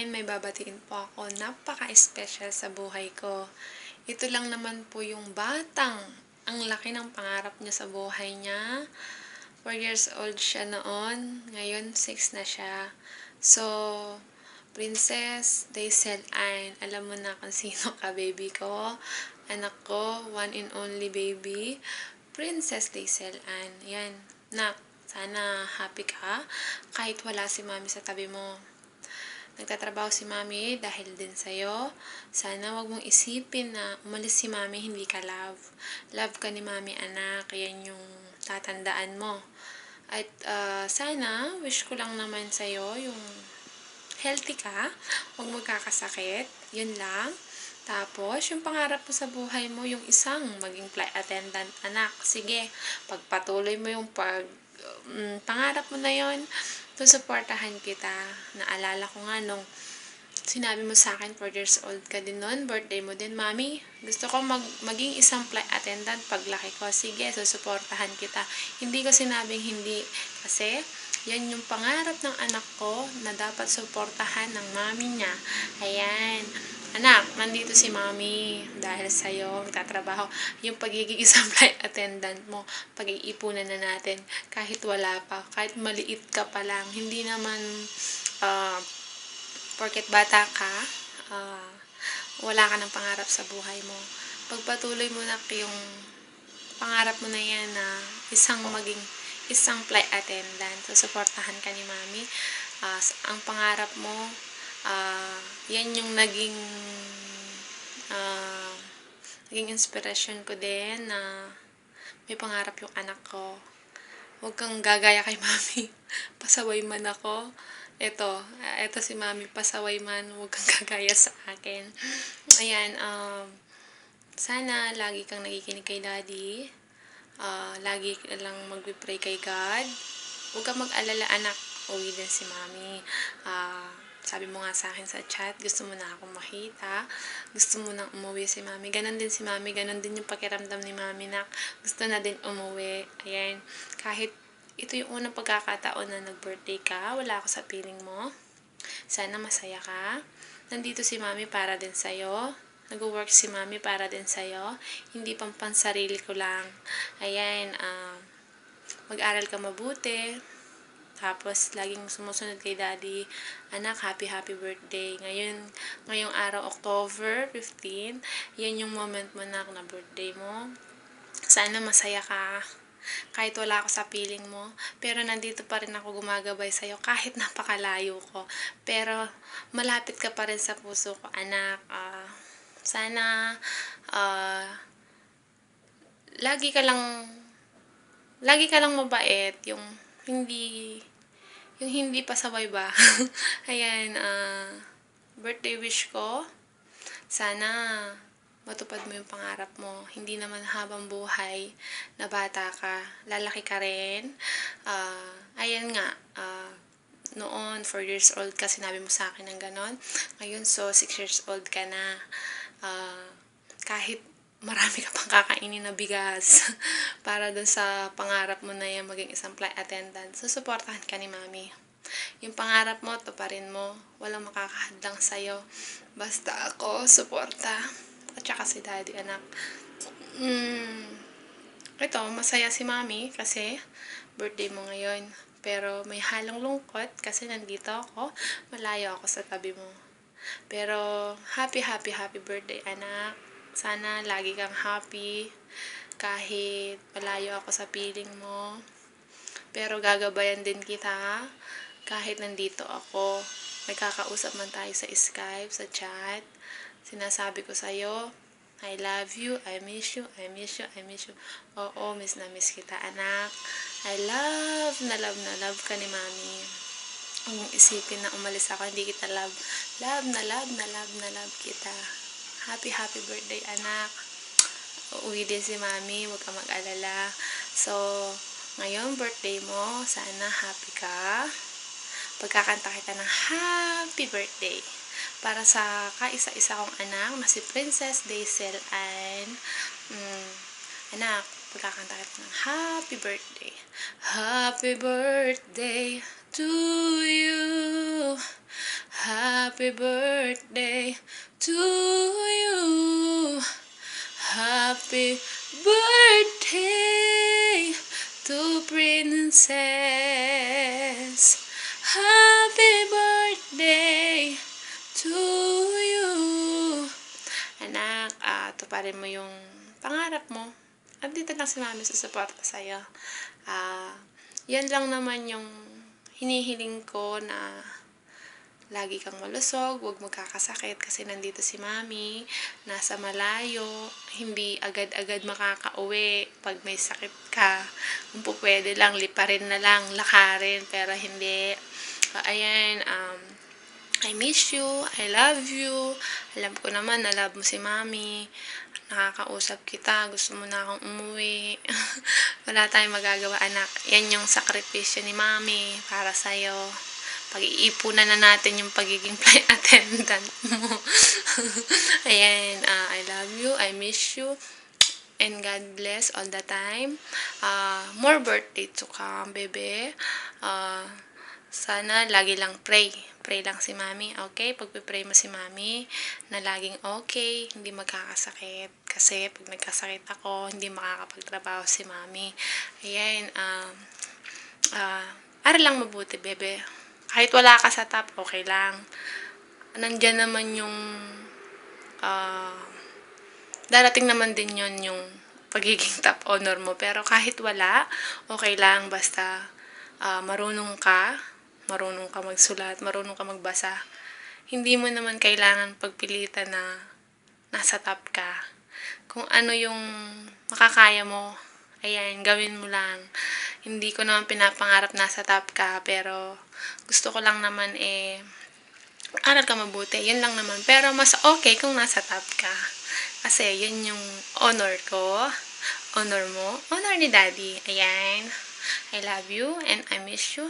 Ngayon may babatiin po ako, napaka-special sa buhay ko. Ito lang naman po yung batang ang laki ng pangarap niya sa buhay niya. 4 years old siya noon, ngayon 6 na siya. So, Princess Daisel Ann, alam mo na kung sino ka, baby ko. Anak ko, one and only baby, Princess Daisel Ann. Yan, nak, sana happy ka kahit wala si mami sa tabi mo. Nagtatrabaho si mami dahil din sa'yo. Sana wag mong isipin na umalis si mami, hindi ka love. Love ka ni mami, anak. Yan yung tatandaan mo. At sana, wish ko lang naman sa'yo yung healthy ka. Huwag magkakasakit. Yun lang. Tapos, yung pangarap mo sa buhay mo, yung isang maging flight attendant, anak. Sige, pagpatuloy mo yung pangarap mo na yon, susuportahan kita. Naalala ko nga nung sinabi mo sa akin, 4 years old ka din noon, birthday mo din, mami, gusto ko maging isang flight attendant paglaki ko. Sige, susuportahan kita. Hindi ko sinabing hindi, kasi yan yung pangarap ng anak ko na dapat suportahan ng mami niya. Ayan. Anak, nandito si mami dahil sa'yo, magtatrabaho. Yung pagiging isang flight attendant mo, pag-iipunan na natin kahit wala pa, kahit maliit ka pa lang. Hindi naman porket bata ka, wala ka ng pangarap sa buhay mo. Pagpatuloy mo na yung pangarap mo na yan na maging isang flight attendant. So, suportahan ka ni mami. Ang pangarap mo, yan yung naging inspiration ko din na may pangarap yung anak ko. Huwag kang gagaya kay mami. Pasaway man ako. Ito si mami, pasaway man. Huwag kang gagaya sa akin. Ayan, sana lagi kang nakikinig kay daddy. Lagi lang mag-pray kay God. Huwag kang mag-alala, anak. Uwi din si mami. Sabi mo nga sa akin sa chat, gusto mo na akong makita. Gusto mo nang umuwi si mami. Ganon din si mami. Ganon din yung pakiramdam ni mami na gusto na din umuwi. Ayan. Kahit ito yung unang pagkakataon na nag-birthday ka, wala ako sa piling mo. Sana masaya ka. Nandito si mami para din sa'yo. Nag-work si mami para din sa'yo. Hindi pansarili ko lang. Ayan. Mag-aral ka mabuti. Tapos, laging sumusunod kay daddy. Anak, happy birthday. Ngayong araw, October 15, yan yung moment mo na birthday mo. Sana masaya ka. Kahit wala ako sa piling mo. Pero nandito pa rin ako gumagabay sa'yo kahit napakalayo ko. Pero malapit ka pa rin sa puso ko, anak. Sana lagi ka lang mabait. Yung hindi pasaway ba. Ayan, birthday wish ko, sana matupad mo yung pangarap mo. Hindi naman habang buhay na bata ka, lalaki ka rin. Ayan nga, noon 4 years old ka, sinabi mo sa akin ng ganon. Ngayon, so 6 years old ka na. Kahit marami ka pang kakainin na bigas para dun sa pangarap mo na yan, maging isang flight attendant. So, suportahan ka ni mami. Yung pangarap mo, tuparin mo. Walang makakahadlang sa'yo. Basta ako, suporta. At saka si daddy, anak. Ito, masaya si mami kasi birthday mo ngayon. Pero may halong lungkot kasi nandito ako. Malayo ako sa tabi mo. Pero happy birthday, anak. Sana lagi kang happy kahit malayo ako sa piling mo. Pero gagabayan din kita kahit nandito ako. May kakausap man tayo sa Skype, sa chat. Sinasabi ko sa'yo, I love you, I miss you. Oo, miss na miss kita, anak. I love ka ni mami. Huwag mong isipin na umalis ako, hindi kita love. Love kita. Happy birthday, anak. Uuwi din si mami, huwag ka mag-alala. So, ngayon, birthday mo, sana happy ka. Pagkakanta kita ng happy birthday. Para sa kaisa-isa kong anak na si Princess Daisel Ann. Anak, pagkakanta kita ng happy birthday. Happy birthday to you. Happy birthday to you. Happy birthday to Princess. Happy birthday to you. Anak, tuparin mo yung pangarap mo. At dito lang si Mami susuporta sa'yo. Yan lang naman yung hinihiling ko, na lagi kang malusog, huwag magkakasakit kasi nandito si Mami, nasa malayo, hindi agad-agad makakauwi pag may sakit ka. Kung po pwede lang, liparin na lang, lakarin, pero hindi. Ayan, I miss you, I love you. Alam ko naman na love mo si Mami. Nakakausap kita, gusto mo na akong umuwi. Wala tayong magagawa, anak. Yan yung sakripisyo ni Mami para sa'yo. Pag-iipunan na natin yung pagiging flight attendant mo. Ayan, I love you, I miss you, and God bless all the time. More birthday to come, bebe. Sana lagi lang pray. Pray lang si Mami, okay? Pagpipray mo si Mami na laging okay, hindi magkakasakit. Kasi pag nagkasakit ako, hindi makakapagtrabaho si Mami. Ayan, aral lang mabuti, bebe. Kahit wala ka sa top, okay lang. Nandyan naman yung darating naman din yon yung pagiging top honor mo. Pero kahit wala, okay lang. Basta marunong ka magsulat, marunong ka magbasa. Hindi mo naman kailangan pagpilitan na nasa top ka. Kung ano yung makakaya mo, ayan, gawin mo lang. Hindi ko naman pinapangarap nasa top ka, pero gusto ko lang naman aral ka mabuti. Yun lang naman. Pero mas okay kung nasa top ka. Kasi yun yung honor ko. Honor mo. Honor ni Daddy. Ayan. I love you and I miss you.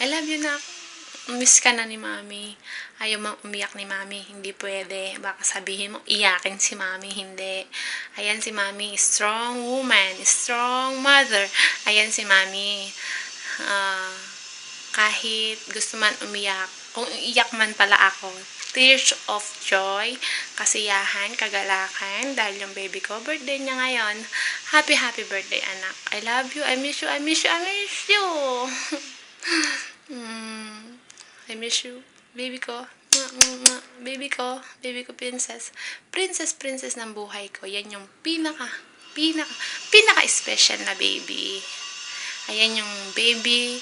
I love you, na. Miss ka na ni Mami. Ayaw mang umiyak ni Mami. Hindi pwede. Baka sabihin mo, iyakin si Mami. Hindi. Ayan si Mami. Strong woman. Strong mother. Ayan si Mami. Kahit gusto man umiyak, kung iyak man pala ako, tears of joy, kasiyahan, kagalakan, dahil yung baby ko, birthday niya ngayon. Happy birthday, anak. I love you, I miss you, I miss you, I miss you. I miss you, baby ko. Baby ko, princess. Princess ng buhay ko. Yan yung pinaka special na baby. Ayan yung baby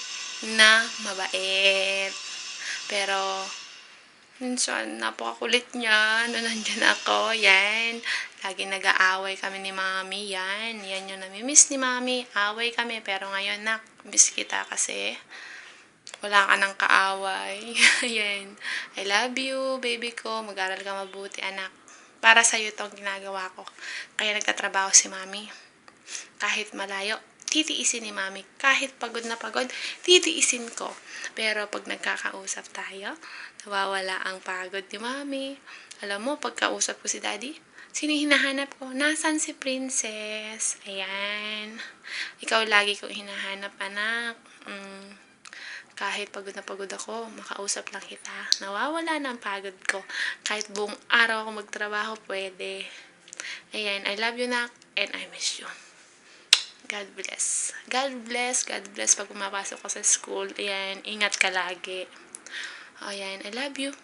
na mabait. Pero minsan napakakulit niya na nandyan ako. Yan. Lagi nag-aaway kami ni Mami. Yan yung namimiss ni Mami. Away kami. Pero ngayon, miss kita kasi wala ka ng kaaway. Yan. I love you, baby ko. Mag-aral ka mabuti, anak. Para sa'yo itong ginagawa ko. Kaya nagtatrabaho si Mami. Kahit malayo, titiisin ni Mami. Kahit pagod na pagod, titiisin ko. Pero pag nagkakausap tayo, nawawala ang pagod ni Mami. Alam mo, pagkausap ko si Daddy, sino hinahanap ko? Nasaan si Princess? Ayan. Ikaw lagi kong hinahanap, anak. Kahit pagod na pagod ako, makausap lang kita. Nawawala na ang pagod ko. Kahit buong araw ako magtrabaho, pwede. Ayan, I love you, nak, and I miss you. God bless. God bless. God bless pag pumapasok ko sa school. Ayan, ingat ka lagi. Ayan, I love you.